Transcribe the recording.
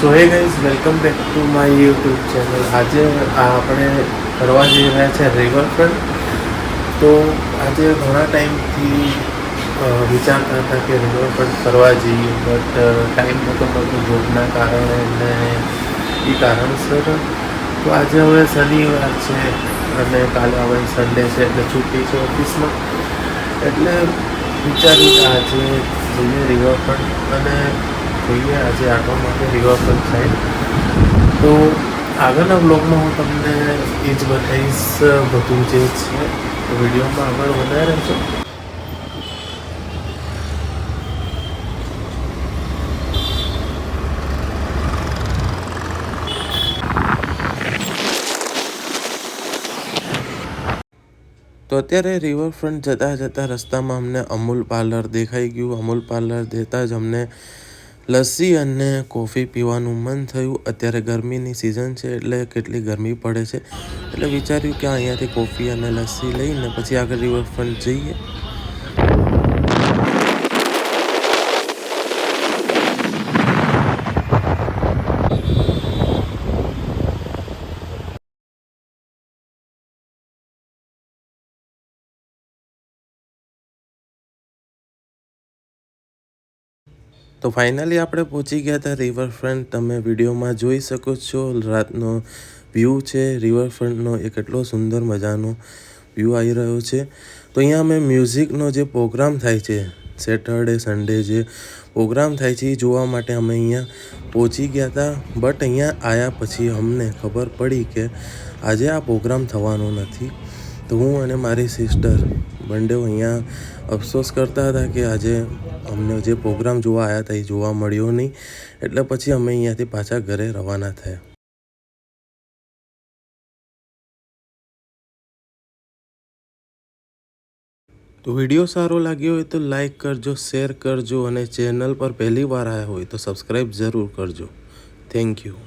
So hey guys, welcome back to my YouTube channel. આજે આપણે ફરવા જઈ રહ્યા છે રિવરફ્રન્ટ। તો આજે ઘણા ટાઈમથી વિચારતા હતા કે રિવરફ્રન્ટ ફરવા જઈએ, બટ ટાઈમ નહોતો મળતો જોબના કારણે અને એ કારણસર। તો આજે હવે શનિવાર છે અને કાલે હવે સન્ડે છે એટલે છૂટી છે ઓફિસમાં, એટલે વિચાર્યું કે આજે જઈએ રિવરફ્રન્ટ અને જોઈએ આજે આટો માટે રિવરફ્રન્ટ સાઈડ। તો આગળના બ્લોગમાં હું તમને એ જ બતાવીશ બધું જે છે, તો વિડીયોમાં આગળ વધારે રહેજો। તો અત્યારે રિવરફ્રન્ટ જતાં જતાં રસ્તામાં અમને અમૂલ પાર્લર દેખાઈ ગયું। અમૂલ પાર્લર દેતા જ અમને લસ્સી અને કોફી પીવાનું મન થયું। અત્યારે ગરમીની સિઝન છે એટલે કેટલી ગરમી પડે છે, એટલે વિચાર્યું કે અહીંયાથી કોફી અને લસ્સી લઈને પછી આગળ રિવરફ્રન્ટ જઈએ। તો ફાઇનલી આપણે પહોંચી ગયા હતા રિવરફ્રન્ટ। તમે વિડીયોમાં જોઈ શકો છો રાતનો વ્યૂ છે રિવરફ્રન્ટનો, એ કેટલો સુંદર મજાનો વ્યૂ આવી રહ્યો છે। તો અહીંયા અમે મ્યુઝિકનો જે પ્રોગ્રામ થાય છે, સેટરડે સન્ડે જે પ્રોગ્રામ થાય છે એ જોવા માટે અમે અહીંયા પહોંચી ગયા હતા। બટ અહીંયા આવ્યા પછી અમને ખબર પડી કે આજે આ પ્રોગ્રામ થવાનો નથી। તો હું અને મારી સિસ્ટર બંને અહીંયા અફસોસ કરતા હતા કે આજે અમને જે પ્રોગ્રામ જોવા આવ્યા હતા એ જોવા મળ્યો નહીં, એટલે પછી અમે અહીંયાથી પાછા ઘરે રવાના થયા। તો વિડીયો સારો લાગ્યો હોય તો લાઈક કરજો, શેર કરજો અને ચેનલ પર પહેલી વાર આવ્યા હોય તો સબસ્ક્રાઈબ જરૂર કરજો। Thank you.